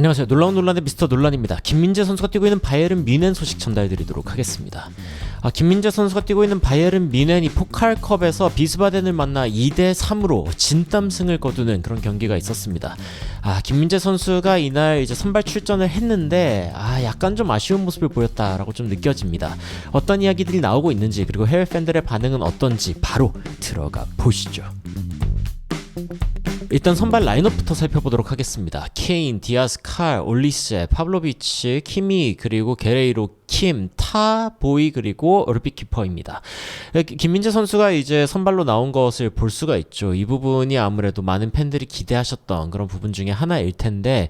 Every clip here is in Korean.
안녕하세요. 놀라운 논란의 미스터 논란입니다. 김민재 선수가 뛰고 있는 바이에른 뮌헨 소식 전달드리도록 하겠습니다. 김민재 선수가 뛰고 있는 바이에른 뮌헨이 포칼컵에서 비스바덴을 만나 2대3으로 진땀승을 거두는 그런 경기가 있었습니다. 김민재 선수가 이날 이제 선발 출전을 했는데 약간 좀 아쉬운 모습을 보였다라고 좀 느껴집니다. 어떤 이야기들이 나오고 있는지, 그리고 해외 팬들의 반응은 어떤지 바로 들어가 보시죠. 일단 선발 라인업부터 살펴보도록 하겠습니다. 케인, 디아스, 칼, 올리세, 파블로비치, 키미, 그리고 게레이로, 킴, 타, 보이, 그리고 루피키퍼입니다. 김민재 선수가 이제 선발로 나온 것을 볼 수가 있죠. 이 부분이 아무래도 많은 팬들이 기대하셨던 그런 부분 중에 하나일 텐데,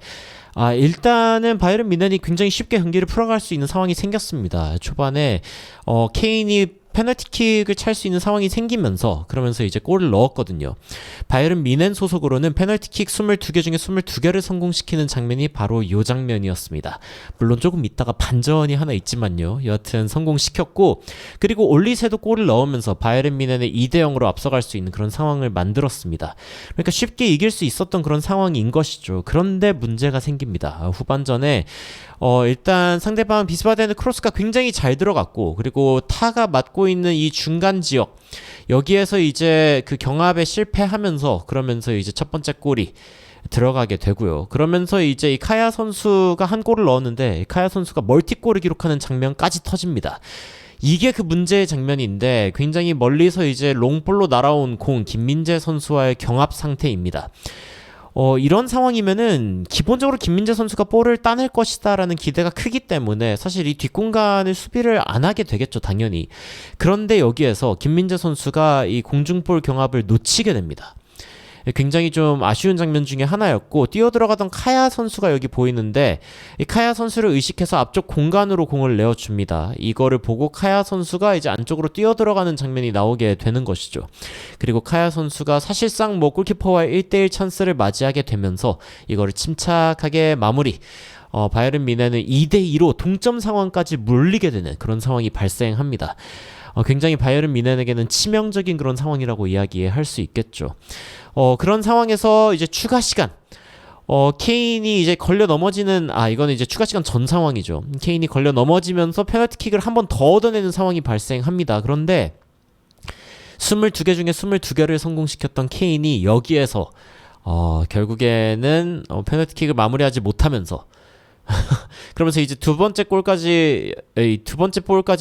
일단은 바이에른 뮌헨이 굉장히 쉽게 경기를 풀어갈 수 있는 상황이 생겼습니다. 초반에 케인이 페널티킥을 찰 수 있는 상황이 생기면서, 그러면서 이제 골을 넣었거든요. 바이에른 뮌헨 소속으로는 페널티킥 22개 중에 22개를 성공시키는 장면이 바로 이 장면이었습니다. 물론 조금 있다가 반전이 하나 있지만요. 여하튼 성공시켰고, 그리고 올리세도 골을 넣으면서 바이에른 뮌헨의 2대0으로 앞서갈 수 있는 그런 상황을 만들었습니다. 그러니까 쉽게 이길 수 있었던 그런 상황인 것이죠. 그런데 문제가 생깁니다. 후반전에 일단 상대방 비스바덴의 크로스가 굉장히 잘 들어갔고, 그리고 타가 맡고 있는 이 중간 지역, 여기에서 이제 그 경합에 실패하면서, 그러면서 이제 첫 번째 골이 들어가게 되고요. 그러면서 이제 이 카야 선수가 한 골을 넣었는데, 카야 선수가 멀티골을 기록하는 장면까지 터집니다. 이게 그 문제의 장면인데, 굉장히 멀리서 이제 롱볼로 날아온 공, 김민재 선수와의 경합 상태입니다. 이런 상황이면은 기본적으로 김민재 선수가 볼을 따낼 것이다 라는 기대가 크기 때문에 사실 이 뒷공간을 수비를 안 하게 되겠죠, 당연히. 그런데 여기에서 김민재 선수가 이 공중볼 경합을 놓치게 됩니다. 굉장히 좀 아쉬운 장면 중에 하나였고, 뛰어들어가던 카야 선수가 여기 보이는데, 이 카야 선수를 의식해서 앞쪽 공간으로 공을 내어줍니다. 이거를 보고 카야 선수가 이제 안쪽으로 뛰어들어가는 장면이 나오게 되는 것이죠. 그리고 카야 선수가 사실상 골키퍼와의 1대1 찬스를 맞이하게 되면서 이거를 침착하게 마무리, 바이에른 뮌헨은 2대2로 동점 상황까지 몰리게 되는 그런 상황이 발생합니다. 굉장히 바이에른 뮌헨에게는 치명적인 그런 상황이라고 이야기할 수 있겠죠. 그런 상황에서 이제 추가 시간, 케인이 이제 걸려 넘어지는, 이거는 이제 추가 시간 전 상황이죠. 케인이 걸려 넘어지면서 페널티킥을 한 번 더 얻어내는 상황이 발생합니다. 그런데 22개 중에 22개를 성공시켰던 케인이 여기에서 결국에는 페널티킥을 마무리하지 못하면서 그러면서 이제 두 번째 골까지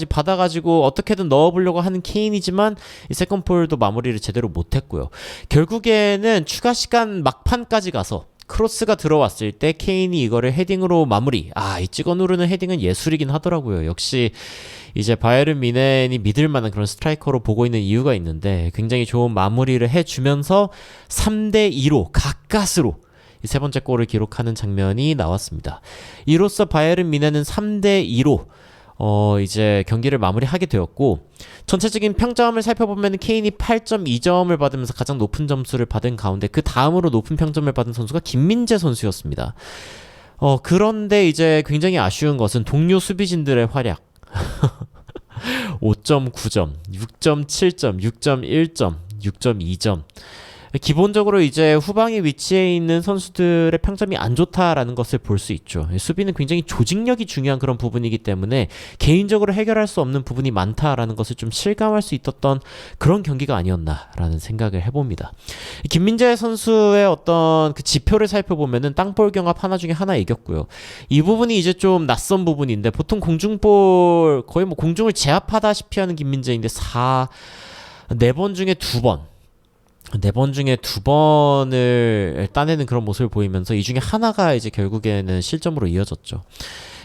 받아가지고 어떻게든 넣어보려고 하는 케인이지만 이 세컨볼도 마무리를 제대로 못했고요. 결국에는 추가 시간 막판까지 가서 크로스가 들어왔을 때 케인이 이거를 헤딩으로 마무리. 이 찍어 누르는 헤딩은 예술이긴 하더라고요. 역시 이제 바이에른 뮌헨이 믿을 만한 그런 스트라이커로 보고 있는 이유가 있는데, 굉장히 좋은 마무리를 해주면서 3대2로 가까스로 세 번째 골을 기록하는 장면이 나왔습니다. 이로써 바이에른 뮌헨은 3대2로 이제 경기를 마무리하게 되었고, 전체적인 평점을 살펴보면 케인이 8.2점을 받으면서 가장 높은 점수를 받은 가운데, 그 다음으로 높은 평점을 받은 선수가 김민재 선수였습니다. 그런데 이제 굉장히 아쉬운 것은 동료 수비진들의 활약. 5.9점, 6.7점, 6.1점, 6.2점. 기본적으로 이제 후방에 위치해 있는 선수들의 평점이 안 좋다라는 것을 볼 수 있죠. 수비는 굉장히 조직력이 중요한 그런 부분이기 때문에 개인적으로 해결할 수 없는 부분이 많다라는 것을 좀 실감할 수 있었던 그런 경기가 아니었나라는 생각을 해봅니다. 김민재 선수의 어떤 그 지표를 살펴보면은 땅볼 경합 하나 중에 하나 이겼고요. 이 부분이 이제 좀 낯선 부분인데, 보통 공중볼 거의 공중을 제압하다시피 하는 김민재인데 4번 중에 2번 4번 중에 2번을 따내는 그런 모습을 보이면서 이 중에 하나가 이제 결국에는 실점으로 이어졌죠.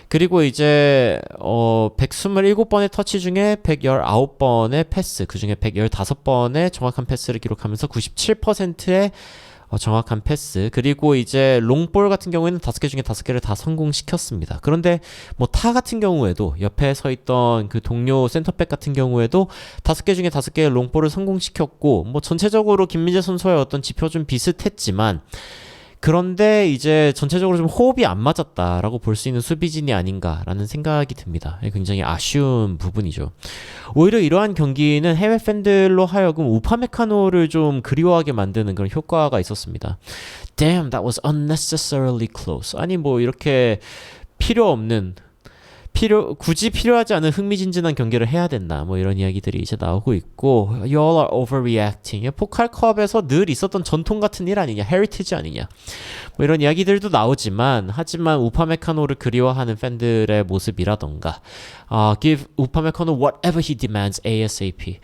그리고 이제 127번의 터치 중에 119번의 패스, 그 중에 115번의 정확한 패스를 기록하면서 97%의 정확한 패스, 그리고 이제 롱볼 같은 경우에는 5개 중에 5개를 다 성공시켰습니다. 그런데 타 같은 경우에도 옆에 서 있던 그 동료 센터백 같은 경우에도 5개 중에 5개의 롱볼을 성공시켰고, 전체적으로 김민재 선수의 어떤 지표 좀 비슷했지만, 그런데 이제 전체적으로 좀 호흡이 안 맞았다라고 볼 수 있는 수비진이 아닌가라는 생각이 듭니다. 굉장히 아쉬운 부분이죠. 오히려 이러한 경기는 해외 팬들로 하여금 우파메카노를 좀 그리워하게 만드는 그런 효과가 있었습니다. Damn, that was unnecessarily close. 아니 뭐 이렇게 굳이 필요하지 않은 흥미진진한 경기를 해야 된다. 뭐 이런 이야기들이 이제 나오고 있고, You all are overreacting. 포칼컵에서 늘 있었던 전통 같은 일 아니냐, 헤리티지 아니냐. 뭐 이런 이야기들도 나오지만, 하지만 우파메카노를 그리워하는 팬들의 모습이라던가, give 우파메카노 whatever he demands ASAP.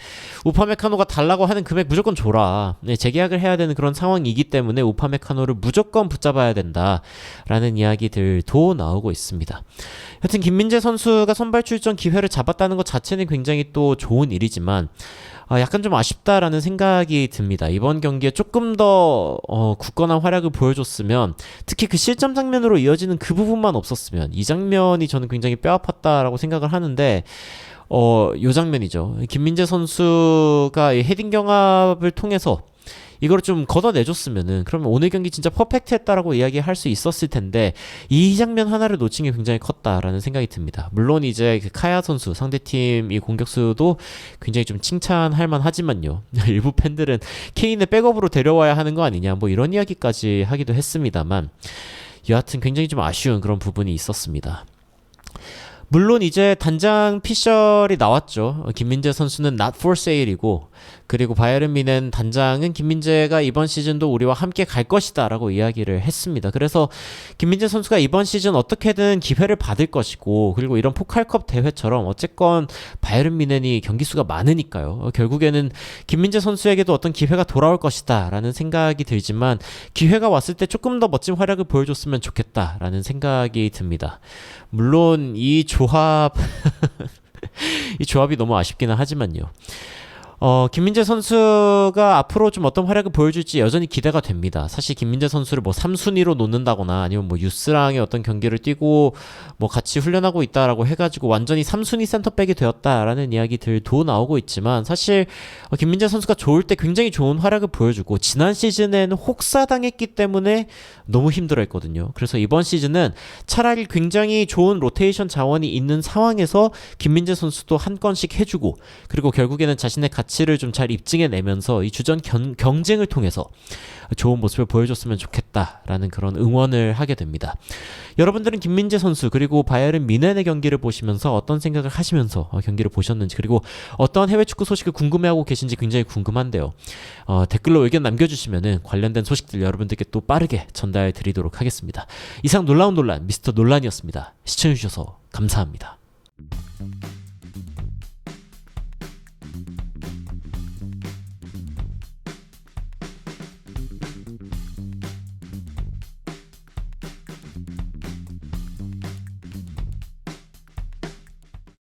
우파메카노가 달라고 하는 금액 무조건 줘라. 네, 재계약을 해야 되는 그런 상황이기 때문에 우파메카노를 무조건 붙잡아야 된다라는 이야기들도 나오고 있습니다. 여튼 김민재 선수가 선발 출전 기회를 잡았다는 것 자체는 굉장히 또 좋은 일이지만 약간 좀 아쉽다라는 생각이 듭니다. 이번 경기에 조금 더 굳건한 활약을 보여줬으면, 특히 그 실점 장면으로 이어지는 그 부분만 없었으면, 이 장면이 저는 굉장히 뼈아팠다라고 생각을 하는데 요 장면이죠. 김민재 선수가 이 헤딩 경합을 통해서 이걸 좀 걷어내줬으면은, 그러면 오늘 경기 진짜 퍼펙트했다라고 이야기할 수 있었을 텐데, 이 장면 하나를 놓친 게 굉장히 컸다라는 생각이 듭니다. 물론 이제 그 카야 선수, 상대팀 이 공격수도 굉장히 좀 칭찬할 만하지만요. 일부 팬들은 케인을 백업으로 데려와야 하는 거 아니냐, 뭐 이런 이야기까지 하기도 했습니다만, 여하튼 굉장히 좀 아쉬운 그런 부분이 있었습니다. 물론 이제 단장 피셜이 나왔죠. 김민재 선수는 not for sale이고, 그리고 바이에른 뮌헨 단장은 김민재가 이번 시즌도 우리와 함께 갈 것이다 라고 이야기를 했습니다. 그래서 김민재 선수가 이번 시즌 어떻게든 기회를 받을 것이고, 그리고 이런 포칼컵 대회처럼 어쨌건 바이에른 뮌헨이 경기 수가 많으니까요. 결국에는 김민재 선수에게도 어떤 기회가 돌아올 것이다 라는 생각이 들지만, 기회가 왔을 때 조금 더 멋진 활약을 보여줬으면 좋겠다 라는 생각이 듭니다. 물론 이 조합이 너무 아쉽기는 하지만요. 김민재 선수가 앞으로 좀 어떤 활약을 보여줄지 여전히 기대가 됩니다. 사실 김민재 선수를 뭐 3순위로 놓는다거나 아니면 뭐 유스랑의 어떤 경기를 뛰고 뭐 같이 훈련하고 있다라고 해가지고 완전히 3순위 센터백이 되었다라는 이야기들도 나오고 있지만, 사실 김민재 선수가 좋을 때 굉장히 좋은 활약을 보여주고, 지난 시즌에는 혹사당했기 때문에 너무 힘들어했거든요. 그래서 이번 시즌은 차라리 굉장히 좋은 로테이션 자원이 있는 상황에서 김민재 선수도 한 건씩 해주고, 그리고 결국에는 자신의 가치를 좀 잘 입증해내면서 이 주전 경쟁을 통해서 좋은 모습을 보여줬으면 좋겠다라는 그런 응원을 하게 됩니다. 여러분들은 김민재 선수 그리고 바이에른 뮌헨의 경기를 보시면서 어떤 생각을 하시면서 경기를 보셨는지, 그리고 어떤 해외 축구 소식을 궁금해하고 계신지 굉장히 궁금한데요. 댓글로 의견 남겨주시면은 관련된 소식들 여러분들께 또 빠르게 전달 드리도록 하겠습니다. 이상 놀라운 논란 미스터 논란이었습니다. 시청해주셔서 감사합니다.